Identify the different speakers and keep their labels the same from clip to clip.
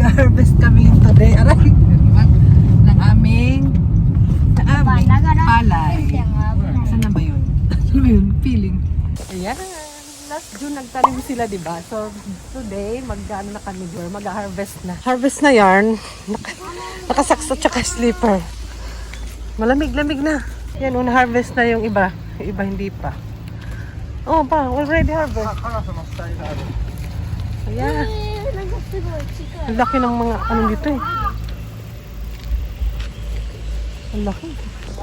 Speaker 1: Mag-harvest kami today. Aray, ng aming palay. Saan na ba yun? Saan ba yun? Feeling. Ayan. Last June nagtanim sila, diba? So, today, mag-ano na kami doon. Mag-harvest na. Harvest na yarn. Nakasaksa tsaka slipper. Malamig-lamig na. Yan, harvest na yung iba. Yung iba hindi pa. Oh, pa, already harvest. Ayan. Ang laki ng mga ano dito eh. Ang laki.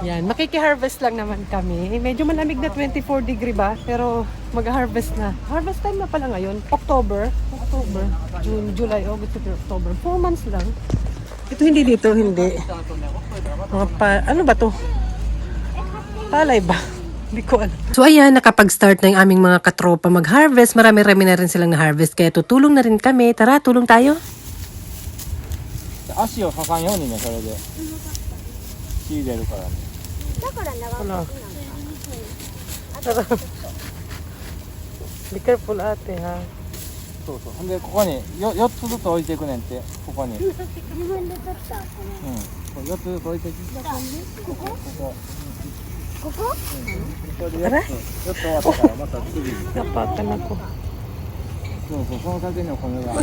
Speaker 1: Yan, makiki-harvest lang naman kami. Medyo malamig na 24 degree ba? Pero mag-harvest na. Harvest time na pala ngayon. October, June, July, August, September, October. 4 months lang. Ito hindi dito, hindi. Ano ba to? Palay ba? Hindi ko alam. So ayan, nakapag-start na yung aming mga katropa mag-harvest. Marami-rami na rin silang na-harvest. Kaya tutulong na rin kami. Tara, tulong tayo.
Speaker 2: 足を挟んようにね、それで仕入れるからね。
Speaker 3: だから長くなる。
Speaker 1: Be careful ate ha.
Speaker 2: そうそう。ほんでここに4つずつ置いていくねんって。ここに。
Speaker 3: 自分で取ったこ
Speaker 2: うん。4つずつ置いていく。
Speaker 3: れ。ここ？
Speaker 2: ここ。
Speaker 3: ここ？
Speaker 2: それで4つ終わったからまた次。
Speaker 1: Napatan ako.
Speaker 2: そうそう。その先にお米が。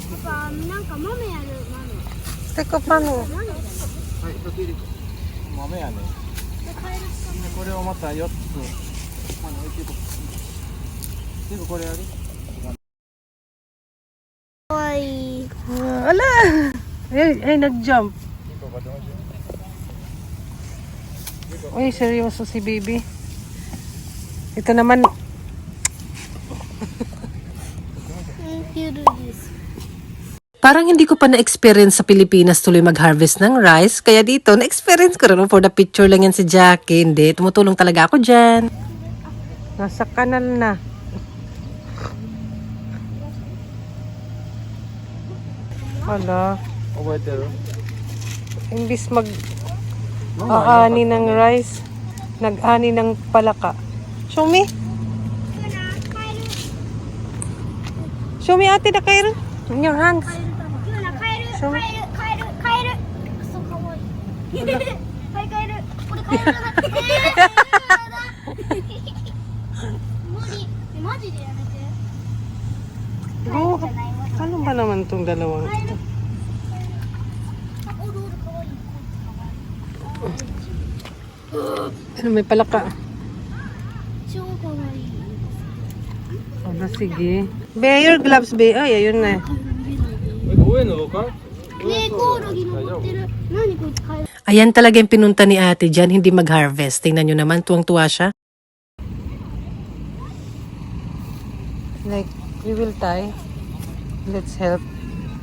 Speaker 3: パパ、なんか豆やる
Speaker 1: Teka, paano?
Speaker 2: はい。豆やね。これをまた4つ。ここに置いていく。すぐこれやる。
Speaker 3: かわいい。
Speaker 1: Ala! Ay, nag-jump. Uy, seryoso si baby. Ito naman, parang hindi ko pa na-experience sa Pilipinas tuloy mag-harvest ng rice. Kaya dito, na-experience ko rin. For the picture lang yan si Jackie. Hindi, tumutulong talaga ako dyan. Nasa kanal na. Wala.
Speaker 2: 覚えてる？
Speaker 1: Imbis mag-aani ng rice, nag-ani ng palaka. Show me. Show me ate the kairo. In your hands.
Speaker 3: 今なカエル、カエル、カエル、カエル。クソかわいい。はいカエル。これカエルだな。無理。マジでやめて。カエルじゃないわ。
Speaker 1: Ano ba naman tong dalawang
Speaker 3: カエル
Speaker 1: ito?。
Speaker 3: あ、おるおるかわいい。
Speaker 1: Ano, may palaka.
Speaker 3: 超かわいい。
Speaker 1: Ano, sige. Be, your gloves, be. Ay, ayun na.
Speaker 2: 上のどか？
Speaker 3: ねえ、コオロギ登ってる。何こいつカエル。
Speaker 1: Ayan talaga yung pinunta ni ate dyan, hindi mag-harvest. Tingnan nyo naman, tuwang-tuwa siya. Like, we will tie. Let's help.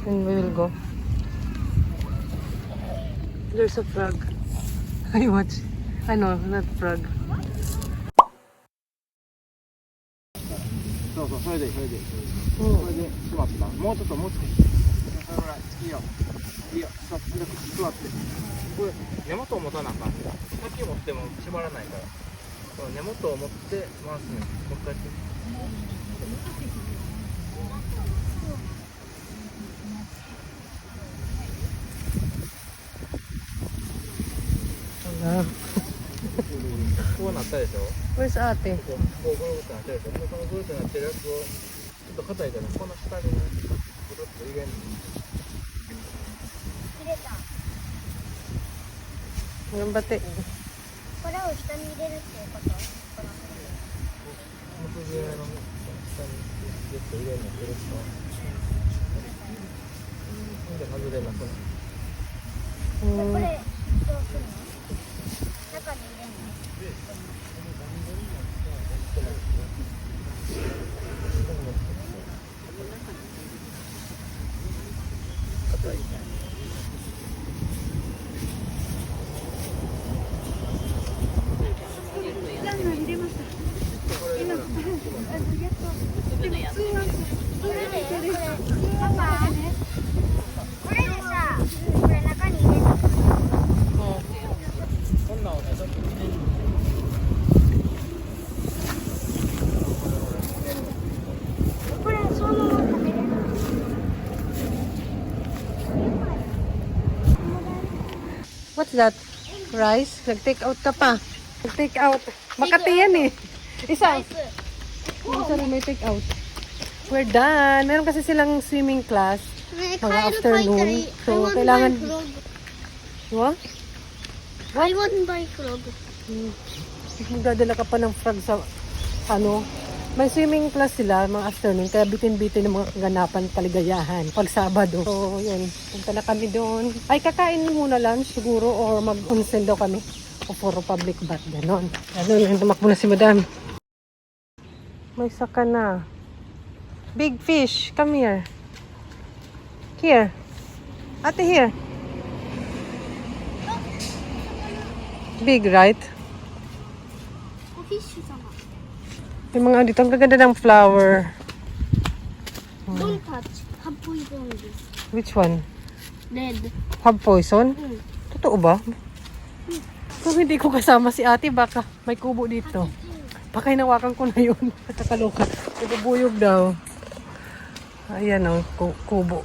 Speaker 1: And we will go. There's a frog. I watch. I know, not frog.
Speaker 2: そうそう、それでいい、それでいい。これでしまった。もうちょっと、もうちょっと。それぐらい。いいよ。いいよ。座って。これ、根元を持たなあかん。先持っても縛らないから。この根元を持って回すね。もう一回やって。
Speaker 1: Wala.
Speaker 2: こうなったでしょ。
Speaker 1: Where's ate?
Speaker 2: こうぐるぐるってなってるでしょ。このぐるってなってるやつをちょっと硬いからこの下にね、ぐるっと入れんの。
Speaker 3: 切れた。
Speaker 1: Walang bate.
Speaker 3: これを下に入れるっていうことこの
Speaker 2: 結び目の下にギュッと入れるのぐるっと。ほんで外れなくなる。
Speaker 3: これどうするの中に入れるの パパこれでさこれ中に入れるの
Speaker 1: What's that? Rice? Nag-take out ka pa. Nag-take out. Makati yan eh. Isa. Isa rin may take out. We're done. Meron kasi silang swimming class. Mga afternoon. So, kailangan... What?
Speaker 3: I want buy frog.
Speaker 1: Magdadala ka pa ng frog sa... Ano? May swimming class sila mga afternoon. Kaya bitin-bitin ng mga kaganapan, kaligayahan. Pag Sabado. So, yun. Punta na kami doon. Ay, kakain muna lunch siguro. Or mag-unsel daw kami. O for public bath. Ganon. Ganon. Tumakbo na si madam. May saka na. Big fish. Come here. Here. Ate, here. Big, right?
Speaker 3: Fish sama.
Speaker 1: Yung mga dito, ang gaganda ng flower.
Speaker 3: Don't touch. Have poison this.
Speaker 1: Which one?
Speaker 3: Red.
Speaker 1: Have poison? Totoo ba? Kung hindi ko kasama si ate, baka may kubo dito. Baka hinawakan ko na yun. Nakakaloka. Nagubuyog daw. Ayan o, kubo.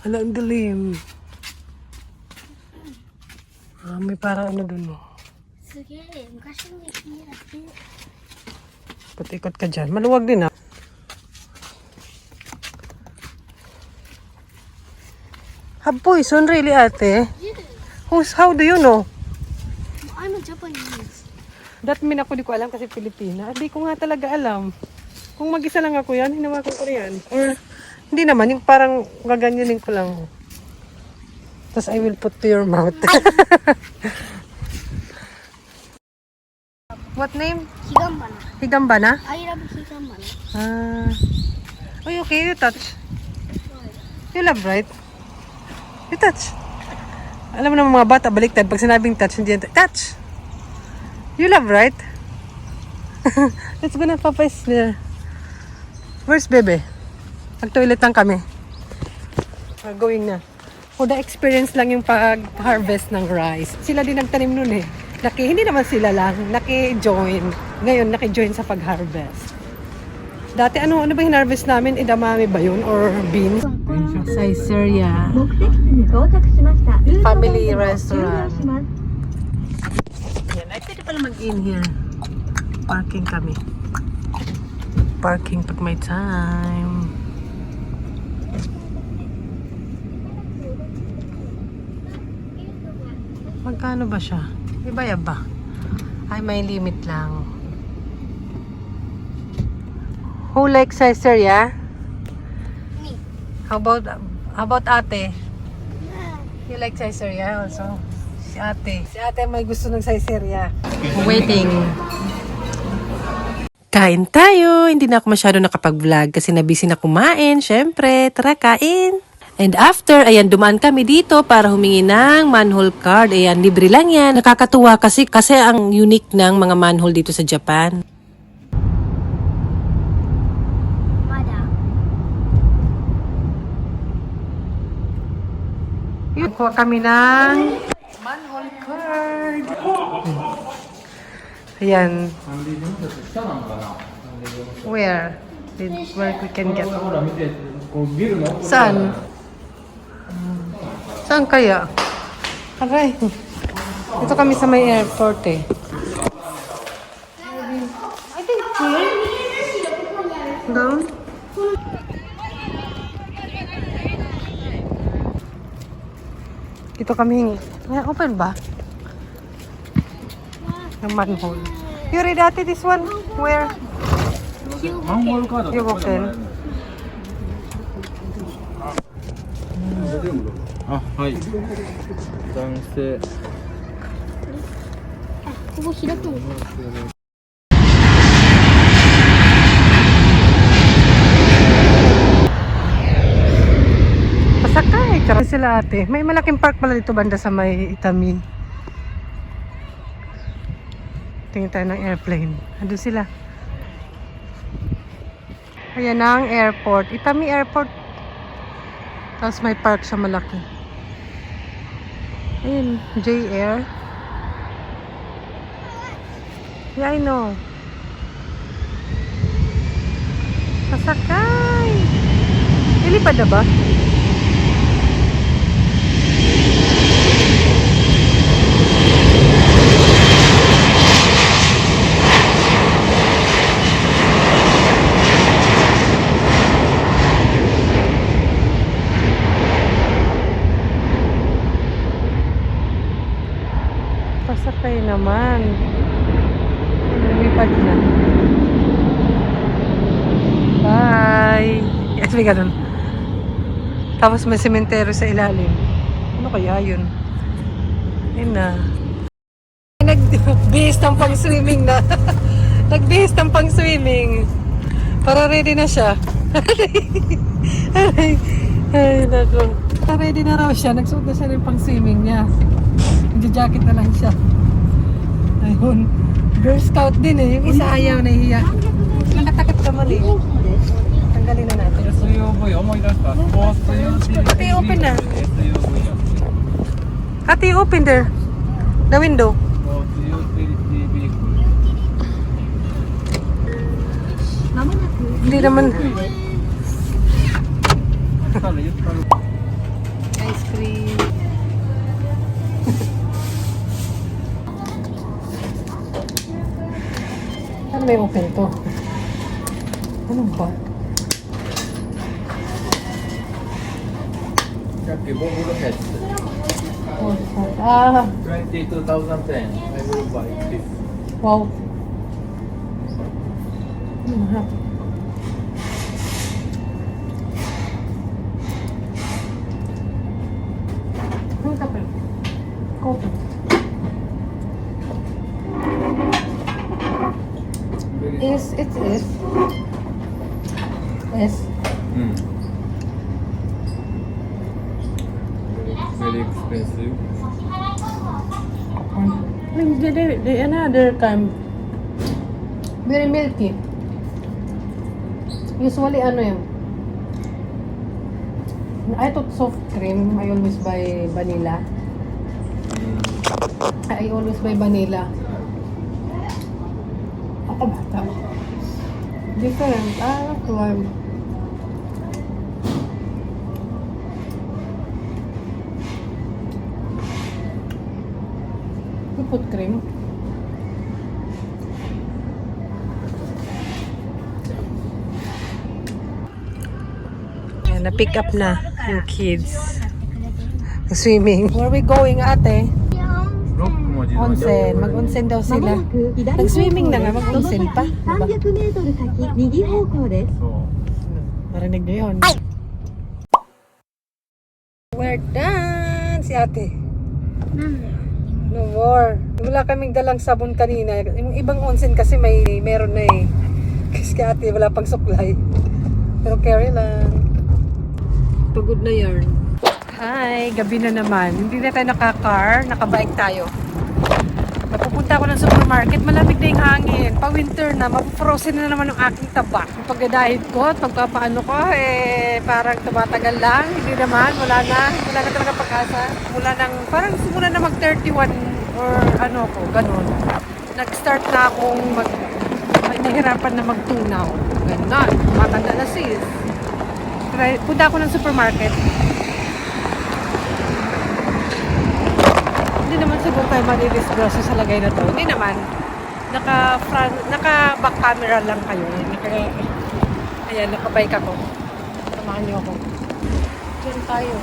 Speaker 1: Hala, ang dilim. May parang ano dun o.
Speaker 3: Sige,昔の家だって。
Speaker 1: Ikot ka dyan. Maluwag din ah. Have poison really ate? How do you know?
Speaker 3: I'm a Japanese.
Speaker 1: That mean ako di ko alam kasi Pilipina. Di ko nga talaga alam. Kung mag-isa lang ako yan, hinawakan ko na yan. Or hindi naman, yung parang gaganyanin ko lang. Tapos I will put to your mouth. What name?
Speaker 3: Higambana.
Speaker 1: Higambana?
Speaker 3: I love Higambana.
Speaker 1: Ah. Uy, okay, you touch. You love, right? You touch. Alam mo naman mga bata, baliktad. Pag sinabing touch, hindi yan touch. You love, right? Let's go na, Papa is there. Where's Bebe? Mag-toilet lang kami. We're going na. For the experience lang yung pag-harvest ng rice. Sila din nagtanim nun eh. Hindi naman sila lang. Naki-join. Ngayon, naki-join sa pag-harvest. Dati, ano ba yung harvest namin? Edamame ba yun? Or beans? Caesarea. Family restaurant. Yan. Ay, pwede pala mag-in here. Parking kami. Parking pag may time. Magkano ba siya? May bayad ba? Ay, may limit lang. Who likes Caesarea?
Speaker 3: Me.
Speaker 1: How about ate? You like Caesarea also? Si ate. Si ate may gusto ng Caesarea. Waiting. Kain tayo! Hindi na ako masyado nakapag-vlog kasi nabisi na kumain. Syempre, tara kain! And after, ayan, dumaan kami dito para humingi ng manhole card. Ayan, libre lang yan. Nakakatuwa kasi ang unique ng mga manhole dito sa Japan.
Speaker 3: Mada.
Speaker 1: Kuha kami ng manhole card. Ayan. Where we can get? Saan? Saan kaya? Aray. Dito kami sa may airport eh. I think here. Down. Dito kami. Open ba? Yung manhole. You read ate this one? Where? You open.
Speaker 2: あ、はい。男性。
Speaker 3: ここ開くの？
Speaker 1: Pasakay. Tsaka sila ate. May malaking park pala dito banda sa may Itami. Tingin tayo ng airplane. Andun sila. Ayan ang airport. Itami Airport. Tapos may park siya malaki. Ayun, J-Air. Yeah, I know. Pasakay! Ilipad na ba? Pasakay naman. Lumipad na. Bye! Yes, may ganun. Tapos may sementeryo sa ilalim. Ano kaya yun? Yun na. Nagbihis ng pang-swimming na. Nagbihis ng pang-swimming. Para ready na siya. Ay, naku. Ready na raw siya. Nagsuot na siya ng pang-swimming niya. Nag-jacket na lang siya. Ayun. Girl Scout din eh. Yung isa ayaw, nahihiya. Nakatakot ka mali. Tanggalin na natin.
Speaker 2: SUV 思い出したスポーツ UTV
Speaker 1: Ate, open na.
Speaker 2: SUV よ
Speaker 1: Ate, open there. The window.
Speaker 2: スポーツ UTV ビークル
Speaker 1: Hindi naman.
Speaker 2: 言ったら
Speaker 1: Ice cream. Ano may open to? Ano ba?
Speaker 2: さっきボブルヘッ
Speaker 1: Ah,
Speaker 2: ド22,010 I will buy this
Speaker 1: wow. Mahal. Ano ka pa? Kopi. It is. Yes.
Speaker 2: Very expensive
Speaker 1: The another kind. Very milky. Usually ano yun? I thought soft cream. I always buy vanilla. I always buy vanilla. Ako bata. Different. That's why. You put cream. Ayan, na-pick up na yung kids. Swimming. Where are we going, ate?
Speaker 2: ロックも自動
Speaker 1: Onsen. Mag-onsen daw sila. Nag-swimming na nga, mag-onsen pa. Diba?
Speaker 4: 300メートル先右方向です。
Speaker 2: そう
Speaker 1: Marinig na yun. We're done! Si ate. No more. Wala kaming dalang sabon kanina. Yung ibang onsen kasi meron na eh. Kasi kay ate wala pang suklay. Pero carry lang. Pagod na yarn. Hi! Gabi na naman. Hindi na tayo naka-car. Naka-bike tayo. Napupunta ako ng supermarket. Malamig na yung hangin. Pa-winter na. Mapufrozen na naman ang aking tabak. Yung pagdadahit ko at pagpapaano ko, parang tumatagal lang. Hindi naman. Wala na. Wala na talaga pag-asa. Mula nang, parang simula na mag-31 or ano ko, ganun. Nag-start na akong nahihirapan na magtunaw. Ganun. Matanda na sis. Punta ako ng supermarket. Hindi naman siguro tayo madidisgrasya sa lagay na to. Hindi naman. Naka-back camera lang kayo. Ayan, nakabike ako. Samahan niyo ako. Diyan tayo.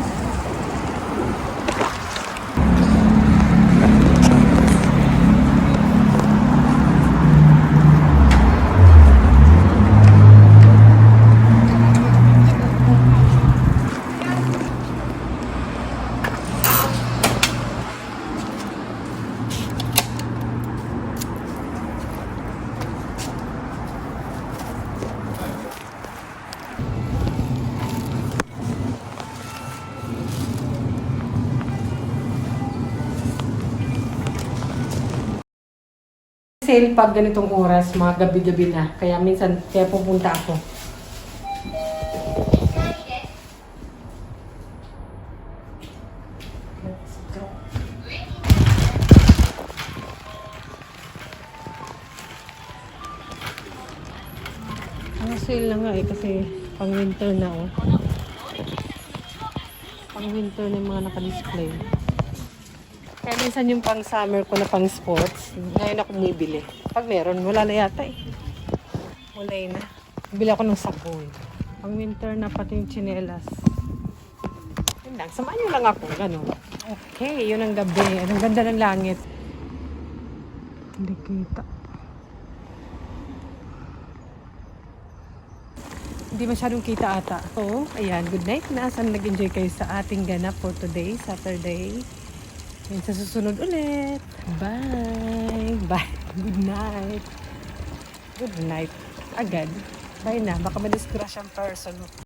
Speaker 1: Sale pag ganitong oras, mga gabi-gabi na. Kaya minsan, kaya pupunta ako. Let's go. Ang sale na nga eh, kasi pang winter na oh. Pang winter na yung mga naka-display. Kaya minsan yung pang summer ko na pang sports, ngayon ako bumibili. Pag meron, wala na yata eh. Wala na. Bili ako ng sabon. Pang winter na pati yung tsinelas. Yun lang, samahan nyo lang ako. Ganun. Okay, yun ang gabi. Anong ganda ng langit. Hindi kita. Hindi masyadong kita ata. So, ayan, good night na. Sana nag-enjoy kayo sa ating ganap for today, Saturday. And sa susunod ulit. Bye! Bye! Good night! Good night. Agad. Bye na. Baka madisgrasya ang person.